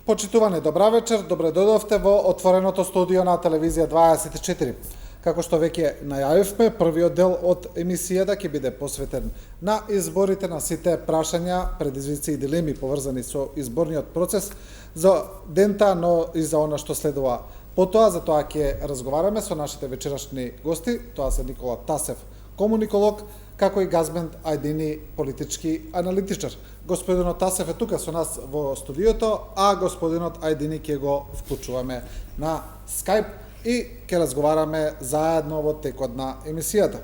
Почитувани, добра вечер, добре дојдовте во отвореното студио на Телевизија 24. Како што веќе најавивме, првиот дел од емисијата ќе биде посветен на изборите, на сите прашања, предизвици и дилеми поврзани со изборниот процес за дента, но и за она што следува потоа. За тоа ќе разговараме со нашите вечерашни гости. Тоа се Никола Тасев, комуниколог, како и Газмент Ајдини, политички аналитичар. Господинот Тасев е тука со нас во студиото, а господинот Ајдини ќе го вклучуваме на Skype и ќе разговараме заедно во текот на емисијата.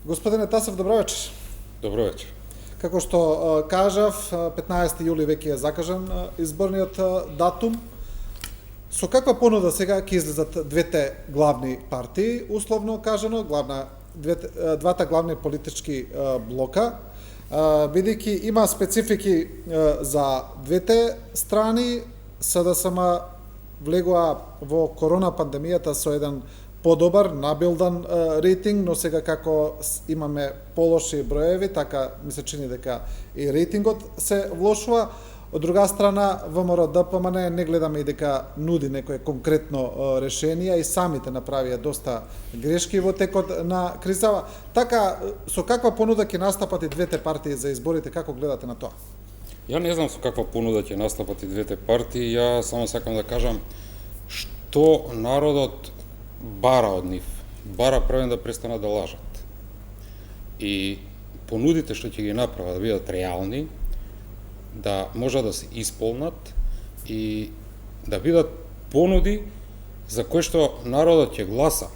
Господине Тасев, добро вечер. Добро вечер. Како што кажав, 15 јули веќе е закажан изборниот датум. Со каква понуда сега ќе излезат двете главни партии, условно кажано, двата главни политички блока, бидејќи има специфики за двете страни. СДСМ влегува во корона пандемијата со еден подобар, набилдан рейтинг, но сега како имаме полоши броеви, така ми се чини дека и рейтингот се влошува. Од друга страна, ВМРО-ДПМН не гледаме и дека нуди некое конкретно решение и самите направија доста грешки во текот на кризава. Така, со каква понуда ќе настапат и двете партии за изборите, како гледате на тоа? Ја не знам со каква понуда ќе настапат и двете партии, ја само сакам да кажам што народот бара од нив. Бара првен да престанат да лажат. И понудите што ќе ги направат да бидат реални, да можат да се исполнат и да бидат понуди за кои што народот ќе гласа,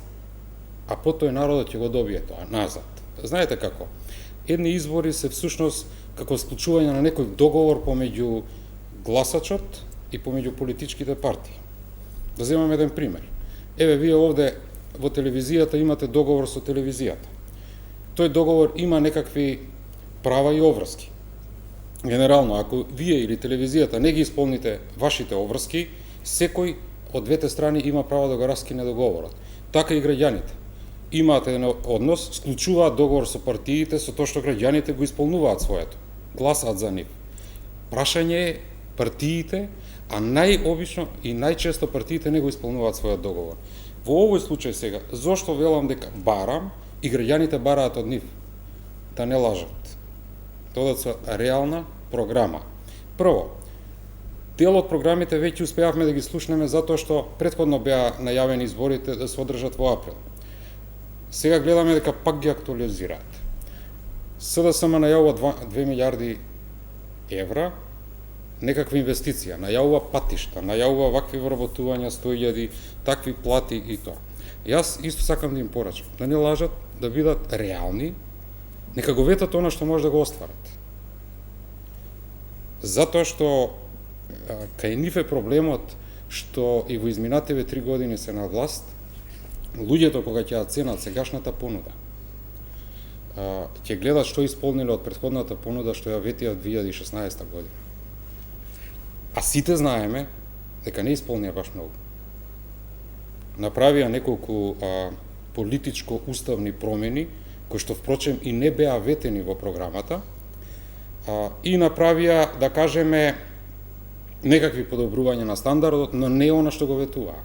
а потоа народот ќе го добие тоа назад. Знаете како? Едни избори се всушност како склучување на некој договор помеѓу гласачот и помеѓу политичките партии. Да земаме еден пример. Еве, вие овде во телевизијата имате договор со телевизијата. Тој договор има некакви права и обврски. Генерално, ако вие или телевизијата не ги исполните вашите обврски, секој од двете страни има право да го раскине договорот. Така и граѓаните. Имаат еден однос, склучуваат договор со партиите со тоа што граѓаните го исполнуваат своето. Гласаат за нив. Прашање е партиите, а најобично и најчесто партиите не го исполнуваат својот договор. Во овој случај сега, зошто велам дека барам и граѓаните бараат од нив? Да не лажат. Додат се реална програма. Прво, дел од програмите веќе успеавме да ги слушнеме затоа што претходно беа најавени изборите да се одржат во април. Сега гледаме дека пак ги актуализираат. СДСМ најавува 2 милиарди евра, некаква инвестиција, најавува патишта, најавува вакви вработувања, 100.000, такви плати и тоа. Јас исто сакам да им порачам, да не лажат, да бидат реални, нека го ветат она што може да го остварат. Затоа што кај нив е проблемот што и во изминативе 3 години се на власт, луѓето кога ќе ја ценат сегашната понуда, ќе гледат што исполниле од претходната понуда што ја ветија 2016 година. А сите знаеме дека не исполнија баш многу. Направија неколку политичко-уставни промени, кои што впрочем и не беа ветени во програмата, и направија, да кажеме, некакви подобрувања на стандардот, но не она што го ветуваа.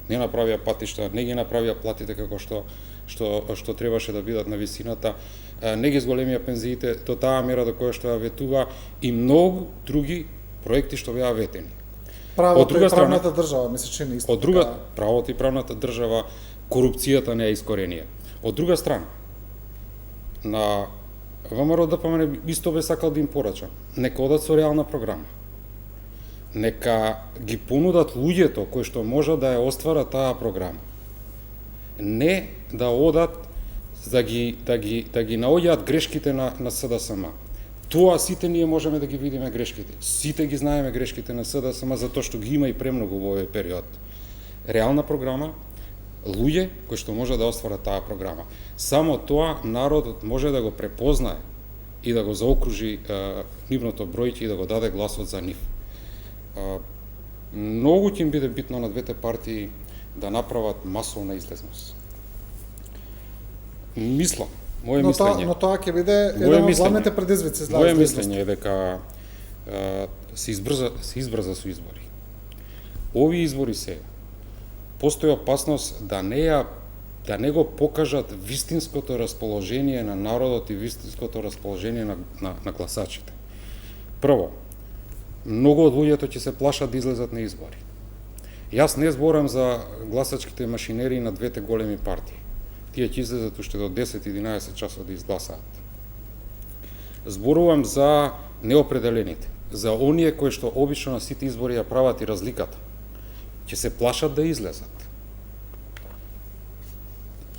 Не направија патишта, не ги направија платите како што требаше да бидат на висината, не ги зголемија пензиите до таа мера до која што ја ветува и многу други проекти што беа ветени. Правото и правната држава, ми се чини исто. Од друга, правото и правната држава, корупцијата не е искоренија. Од друга страна, на ВМРО-ДПМН исто бе сакал да им порачам. Нека одат со реална програма. Нека ги понудат луѓето кои што можат да ја остварат таа програма. Не да одат да ги наоѓаат грешките на СДСМ. Тоа сите ние можеме да ги видиме грешките. Сите ги знаеме грешките на СДСМ затоа што ги има и премногу во овој период. Реална програма, луѓе кои што може да остварат таа програма. Само тоа народот може да го препознае и да го заокружи нивното бројќе и да го даде гласот за нив. Многу ќе им биде битно на двете партии да направат масовна излезност. Мислам, мое мислење. Но тоа ќе биде еден од главните предизвици. Моje мислење е дека се избрза со избори. Овие избори сега постои опасност да не го покажат вистинското расположение на народот и вистинското расположение на гласачите. Прво, многу од луѓето ќе се плашат да излезат на избори. Јас не зборам за гласачките машинерии на двете големи партии. Тие ќе излезат уште до 10-11 часот да изгласаат. Зборувам за неопределените, за оние кои што обично на сите избори ја прават и разликата. Ќе се плашат да излезат.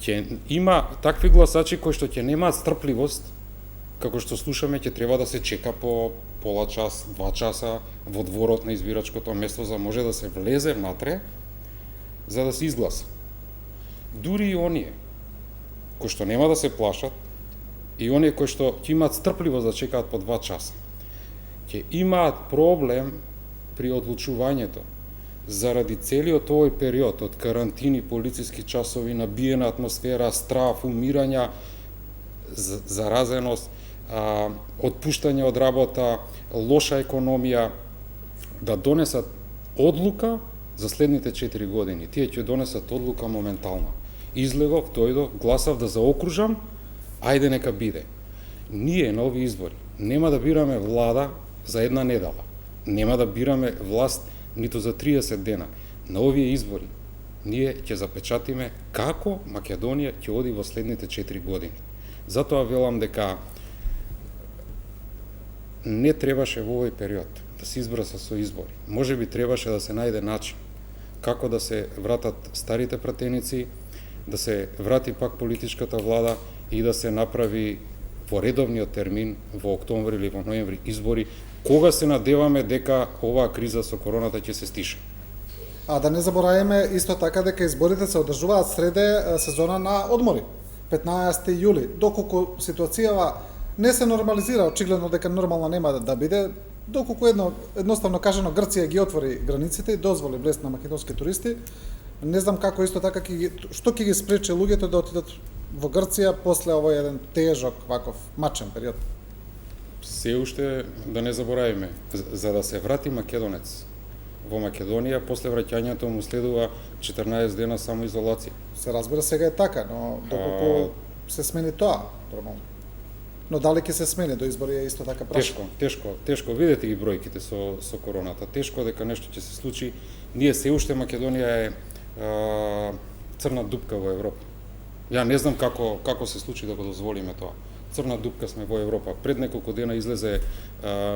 Ќе има такви гласачи кои што ќе немаат стрпливост, како што слушаме, ќе треба да се чека по пола час, 2 часа во дворот на избирачкото место, за може да се влезе внатре, за да се изгласа. Дури и оние кои што нема да се плашат, и оние кои што ќе имаат стрпливост да чекаат по 2 часа, ќе имаат проблем при одлучувањето заради целиот овој период од карантини, полициски часови, набиена атмосфера, страф, умирања, заразеност, отпуштање од работа, лоша економија, да донесат одлука за следните 4 години. Тие ќе донесат одлука моментална. Излегов, дојдов, гласав да заокружам, ајде нека биде. Ние на овие избори нема да бираме влада за една недела. Нема да бираме власт ниту за 30 дена. На овие избори ние ќе запечатиме како Македонија ќе оди во следните 4 години. Затоа велам дека не требаше во овој период да се избрса со избори. Може би требаше да се најде начин како да се вратат старите пратеници, да се врати пак политичката влада и да се направи во редовниот термин во октомври или во ноември избори, кога се надеваме дека оваа криза со короната ќе се стиша. А да не забораваме исто така дека изборите се одржуваат среде сезона на одмори, 15 јули, доколку ситуацијава не се нормализира, очигледно дека нормална нема да биде, доколку едноставно кажано Грција ги отвори границите и дозволи влез на македонски туристи, не знам како исто така што ќе ги спречи луѓето да отидат во Грција после овој еден тежок ваков мачен период. Се уште да не заборавиме, за да се врати македонец во Македонија, после враќањето му следува 14 дена самоизолација. Се разбира, сега е така, но доколку се смени тоа, нормално. Но дали ќе се смени до избори е исто така прашање. Тешко. Видете ги бројките со короната. Тешко дека нешто ќе се случи. Ние се уште Македонија е црна дупка во Европа. Ја не знам како се случи да го дозволиме тоа. Црна дупка сме во Европа. Пред неколку дена излезе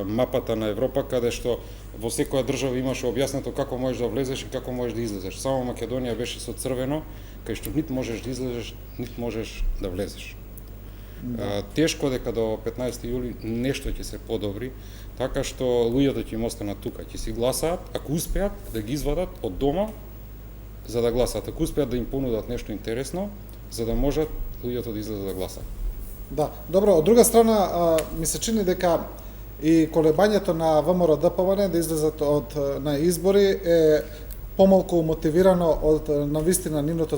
мапата на Европа, каде што во секоја држава имаше објаснето како можеш да влезеш и како можеш да излезеш. Само Македонија беше со црвено, кај што нит можеш да излезеш, нит можеш да влезеш. Тешко дека до 15 јули нешто ќе се подобри, така што луѓето ќе им останат тука, ќе си гласаат, ако успеат да ги извадат од дома за да гласаат, ако успеат да им понудат нешто интересно, за да можат луѓето да излезат да гласаат. Да, добро, од друга страна ми се чини дека и колебањето на ВМРО ДПМН да излезат на избори е помалку мотивирано од навистина нивната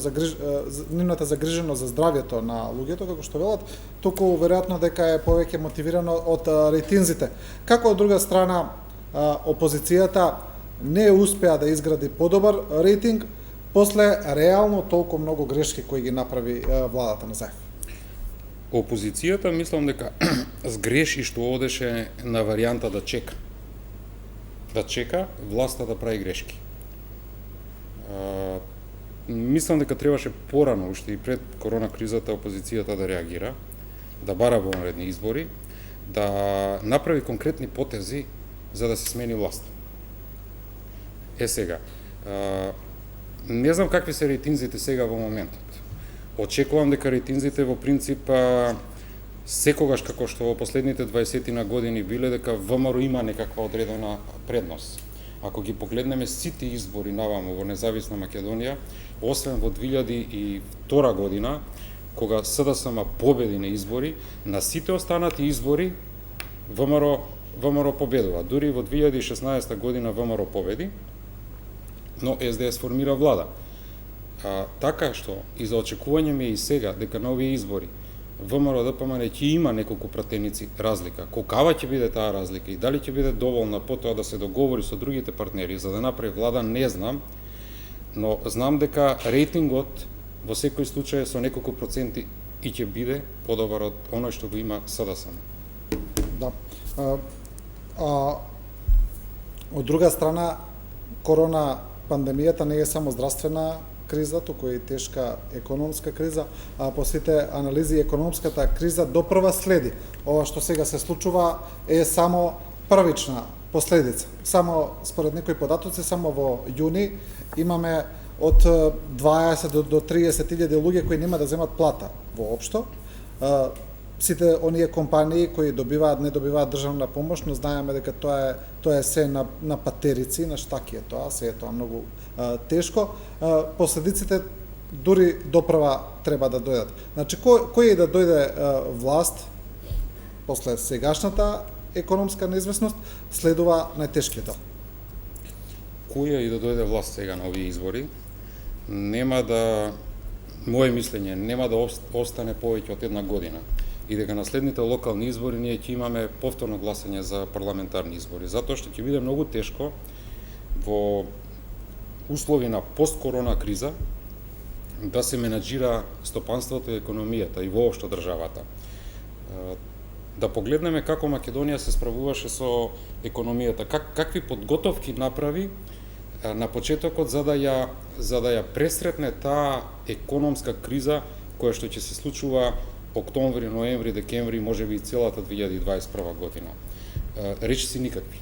загриженост за здравјето на луѓето, како што велат, туку веројатно дека е повеќе мотивирано од рейтинзите. Како од друга страна опозицијата не успеа да изгради подобар рейтинг после реално толку многу грешки кои ги направи владата на Заев. Опозицијата мислам дека сгреши што одеше на варијанта да чека. Да чека власта да прави грешки. Мислам дека требаше порано, уште и пред корона кризата, опозицијата да реагира, да бара вонредни избори, да направи конкретни потези за да се смени власт. Сега, не знам какви се рейтинзите сега во моментот. Очекувам дека рейтинзите во принцип секогаш, како што во последните 20 на години биле, дека ВМРО има некаква одредена предност. Ако ги погледнеме сите избори наваму во независна Македонија, освен во 2002 година, кога СДСМ победи на избори, на сите останати избори ВМРО победува. Дури во 2016 година ВМРО победи, но СДС формира влада. Така што и за очекување ми е и сега дека на овие избори ВМРО ДПМН ќе има неколку пратеници разлика. Колкава ќе биде таа разлика и дали ќе биде доволна потоа да се договори со другите партнери за да направи влада, не знам, но знам дека рейтингот во секој случај со неколку проценти и ќе биде подобар од оној што го има СДСМ. Да. Од друга страна, корона пандемијата не е само здравствена криза, туку е и тешка економска криза, а по сите анализи економската криза допрва следи. Ова што сега се случува е само првична последица. Само според некои податоци, само во јуни имаме од 20 до 30.000 луѓе кои нема да земат плата воопшто. Сите оние компании кои не добиваат државна помош, но знаеме дека тоа е се на патерици, на штаки е тоа, се е тоа многу тешко. Последиците дури допрва треба да дојдат. Значи, кој е да дојде власт после сегашната економска неизвестност, следува најтешкиот дел. Која и да дојде власт сега на овие избори, нема да, моје мислење, нема да остане повеќе од една година. И дека на следните локални избори ние ќе имаме повторно гласање за парламентарни избори, затоа што ќе биде многу тешко во услови на посткорона криза да се менаџира стопанството и економијата и воопшто државата. Да погледнеме како Македонија се справуваше со економијата, какви подготовки направи на почетокот за да ја пресретне таа економска криза која што ќе се случува октомври, ноември, декември, можеби и целата 2021 година. Речиси никакви.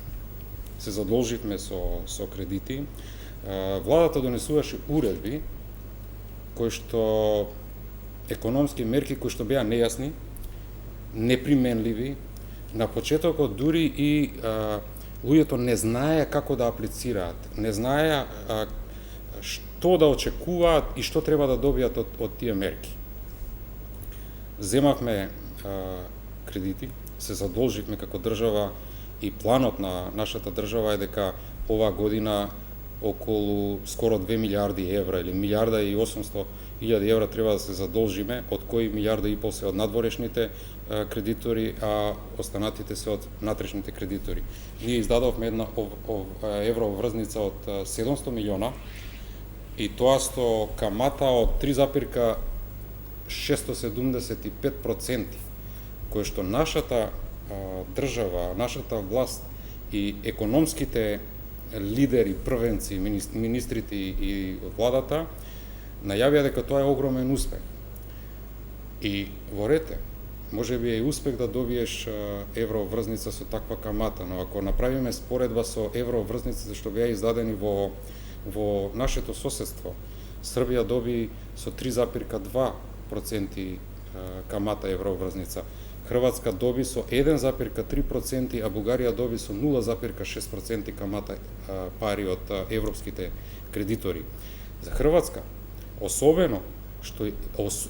Се задолживме со кредити. Владата донесуваше уредби кои што економски мерки кои што беа нејасни, неприменливи. На почетокот дури и луѓето не знаеа како да аплицираат, не знаеа што да очекуваат и што треба да добијат од тие мерки. Земавме кредити, се задолживме како држава и планот на нашата држава е дека оваа година околу скоро 2 милиарди евра или 1.800.000 евра треба да се задолжиме, од кои 1,5 милиарда се од надворешните кредитори, а останатите се од натрешните кредитори. Ние издадовме една евроврзница од 700 милиона и тоа со камата од 3,675%, кој што нашата држава, нашата власт и економските лидери, првенци, министрите и владата најавија дека тоа е огромен успех. И во рете, може би е успех да добиеш евроврзница со таква камата, но ако направиме споредба со евроврзниците што беа издадени во нашето соседство, Србија доби со 3,2% камата евроврзница, Хрватска доби со 1,3%, а Бугарија доби со 0,6% камата пари од европските кредитори. За Хрватска, особено што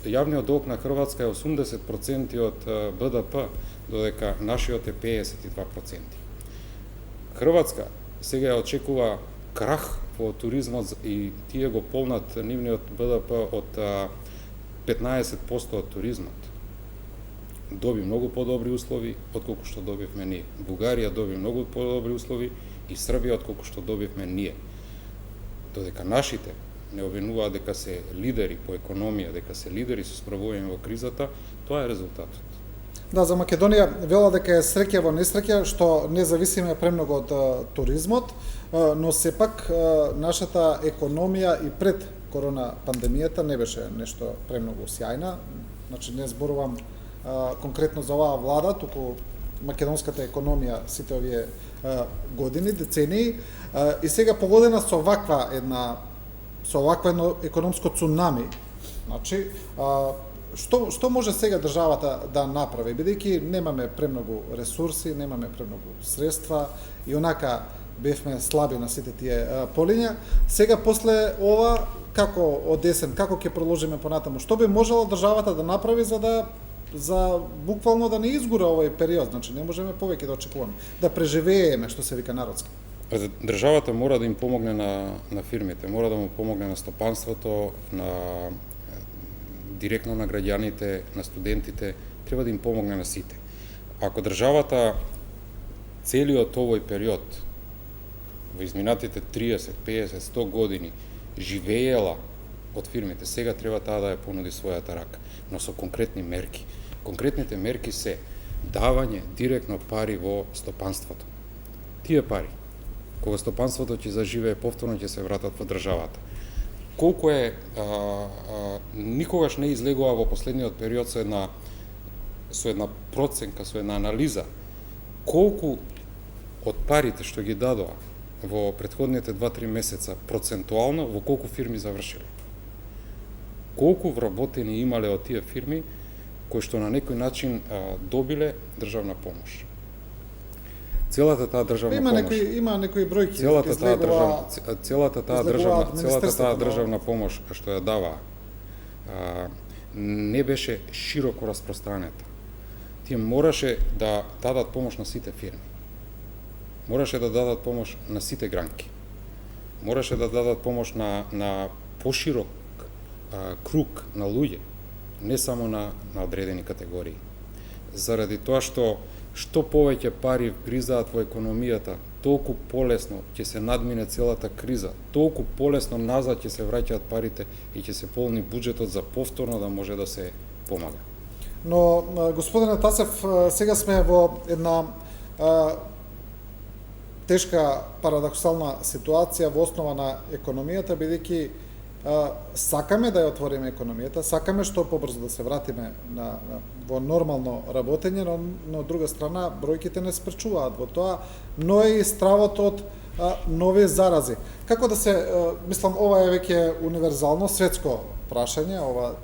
јавниот долг на Хрватска е 80% од БДП, додека нашиот е 52%. Хрватска сега ја очекува крах во туризмот и тие го полнат нивниот БДП од 15% од туризмот. Доби многу подобри услови отколку што добивме ние. Бугарија доби многу подобри услови и Србија отколку што добивме ние. Додека нашите не обвинуваат дека се лидери по економија, дека се лидери со справување во кризата, тоа е резултатот. Да, за Македонија вела дека е среќа во несреќа, што не зависиме премногу од туризмот, но сепак нашата економија и пред корона пандемијата не беше нешто премногу сјајна. Значи не зборувам конкретно за оваа влада, туку македонската економија сите овие години, децении, и сега погодена со ваква едно економско цунами. Значи, што може сега државата да направи, бидејќи немаме премногу ресурси, немаме премногу средства и онака бевме слаби на сите тие полиња. Сега после ова, како од десен, како ќе продолжиме понатаму? Што би можела државата да направи за буквално да не изгура овој период? Значи не можеме повеќе да очекуваме, да преживееме, што се вика народски. Државата мора да им помогне на фирмите, мора да му помогне на стопанството, на директно на граѓаните, на студентите, треба да им помогне на сите. Ако државата целиот овој период, во изминатите 30, 50, 100 години, живеела од фирмите, сега треба таа да ја понуди својата рака, но со конкретни мерки. Конкретните мерки се давање директно пари во стопанството. Тие пари, кога стопанството ќе заживее повторно, ќе се вратат во државата. Колку е, никогаш не излегува во последниот период со една проценка, со една анализа, колку од парите што ги дадоа во претходните 2-3 месеца процентуално во колку фирми завршиле. Колку вработени имале од тие фирми кои што на некој начин добиле државна помош. Целата таа државна помош. Има некои бројки. Целата таа државна помош што ја дава не беше широко распространета. Тие мораше да дадат помош на сите фирми. Мораше да дадат помош на сите гранки. Мораше да дадат помош на поширок круг на луѓе, не само на одредени категории. Заради тоа што повеќе пари влизаат во економијата, толку полесно ќе се надмине целата криза, толку полесно назад ќе се враќаат парите и ќе се полни буџетот за повторно да може да се помага. Но, господине Тасев, сега сме во една тешка парадоксална ситуација во основа на економијата, бидејќи сакаме да ја отвориме економијата, сакаме што побрзо да се вратиме во нормално работење, но од друга страна бројките не спречуваат во тоа, но и стравот од нови зарази. Како да се, мислам, ова е веќе универзално светско прашање, ова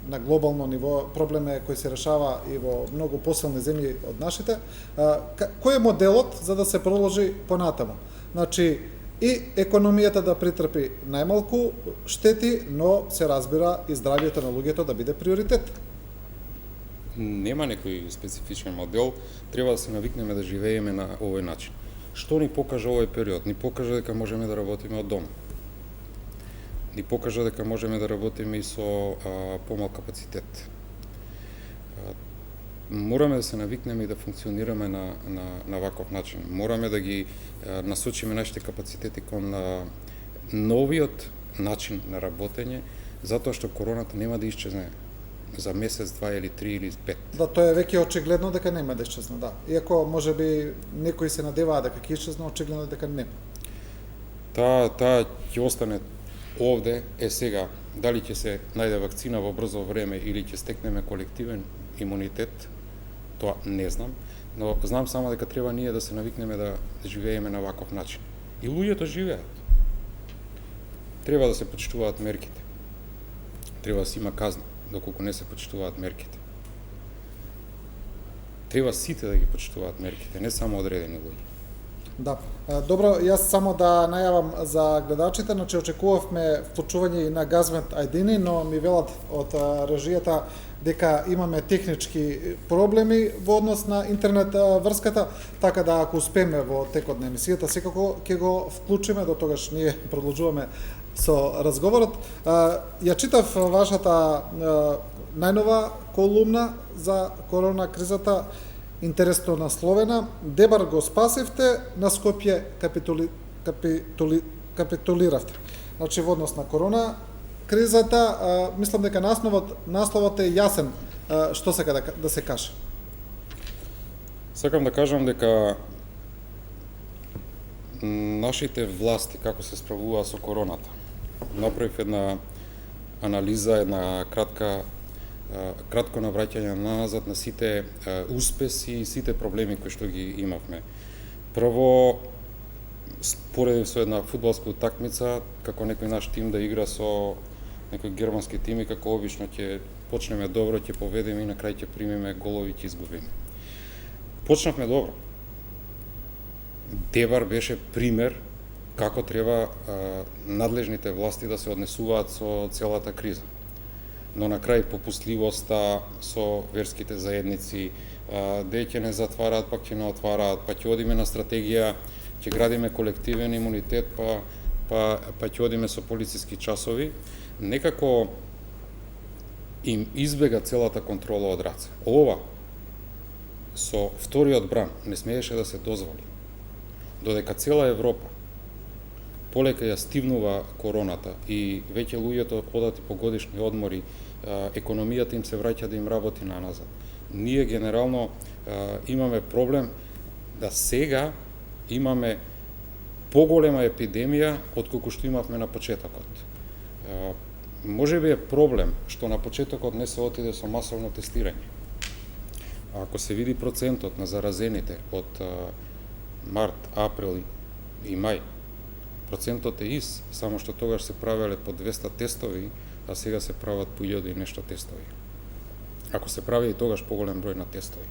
на глобално ниво проблем е кој се решава и во многу посилни земји од нашите. Кој е моделот за да се продолжи понатаму? Значи, и економијата да притрпи најмалку штети, но се разбира и здравието на луѓето да биде приоритет. Нема некој специфичен модел, треба да се навикнеме да живееме на овој начин. Што ни покажа овој период? Ни покажа дека можеме да работиме од дома. Ни покажа дека можеме да работиме и со помал капацитет. Мораме да се навикнеме и да функционираме на ваков начин. Мораме да ги насочиме нашите капацитети кон новиот начин на работење, затоа што короната нема да исчезне за месец, 2 или 3 или 5. Да, тоа е веќе очигледно дека нема да исчезне, да. Иако можеби некои се надеваат дека ќе исчезне, очигледно дека нема. Таа ќе остане овде, сега, дали ќе се најде вакцина во брзо време или ќе стекнеме колективен имунитет, тоа не знам, но знам само дека треба ние да се навикнеме да живееме на ваков начин. И луѓето живеат. Треба да се почитуваат мерките. Треба да се има казна, доколку не се почитуваат мерките. Треба сите да ги почитуваат мерките, не само одредени луѓе. Да. Добро, јас само да најавам за гледачите, значи очекувавме вклучување и на Газмет Ајдини, но ми велат од режијата дека имаме технички проблеми во однос на интернет врската, така да ако успееме во текот на емисијата, секако ќе го вклучиме, до тогаш ние продолжуваме со разговорот. Ја читав вашата најнова колумна за корона кризата, интересно насловена: Дебар го спасивте, на Скопје капитулиравте. Значи во однос на корона кризата, мислам дека насловот е јасен што сака да се каже. Сакам да кажам дека нашите власти како се справуваа со короната. Направив една анализа, една кратко навраќање назад на сите успеси и сите проблеми кои што ги имавме. Прво, споредив со една фудбалска утакмица, како некој наш тим да игра со некој германски тим и како обично ќе почнеме добро, ќе поведеме и на крај ќе примиме голови и ќе изгубиме. Почнавме добро. Дебар беше пример како треба надлежните власти да се однесуваат со целата криза. Но на крај попустливоста со верските заедници, де ќе не затвараат, пак ќе не отвараат, па ќе одиме на стратегија, ќе градиме колективен имунитет, па ќе одиме со полициски часови. Некако им избега целата контрола од раце. Ова со вториот бран не смееше да се дозволи. Додека цела Европа полека ја стивнува короната и веќе луѓето одат по годишни одмори, економијата им се враќа да им работи наназад. Ние генерално имаме проблем да сега имаме поголема епидемија од колку што имавме на почетокот. Може би е проблем што на почетокот не се отиде со масовно тестирање. Ако се види процентот на заразените од март, април и мај, процентот е ист, само што тогаш се правеле по 200 тестови, а сега се прават по 1000 и нешто тестови. Ако се прави и тогаш поголем број на тестови.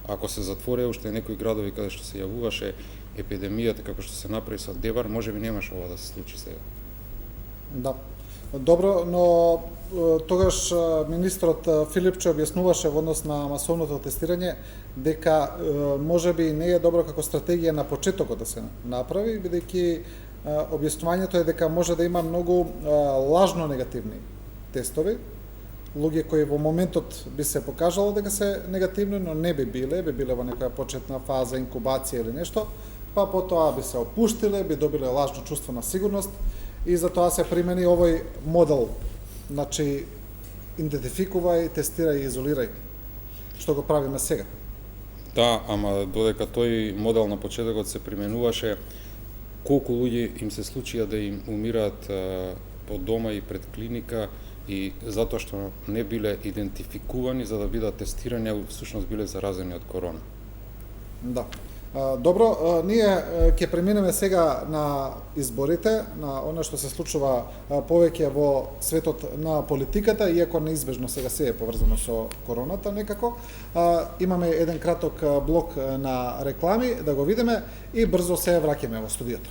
Ако се затворија уште некои градови каде што се јавуваше епидемијата како што се направи со Девар, може би немаше ова да се случи сега. Да. Добро, но тогаш министрот Филипче објаснуваше во однос на масовното тестирање дека може би не е добро како стратегија на почетокот да се направи, бидејќи објаснувањето е дека може да има многу лажно негативни тестови, луѓе кои во моментот би се покажало дека се негативни, но не би биле во некоја почетна фаза, инкубација или нешто, па потоа би се опуштиле, би добиле лажно чувство на сигурност и затоа се примени овој модел, значи идентификувај, тестирај и изолирај, што го правиме сега. Да, ама додека тој модел на почетокот се применуваше, колку луѓе им се случија да им умираат по дома и пред клиника и затоа што не биле идентификувани за да бидат тестирани, а всушност биле заразени од корона. Да. Добро, ние ќе преминеме сега на изборите, на она што се случува повеќе во светот на политиката, иако неизбежно сега се е поврзано со короната некако. Имаме еден краток блок на реклами, да го видиме и брзо се враќаме во студиото.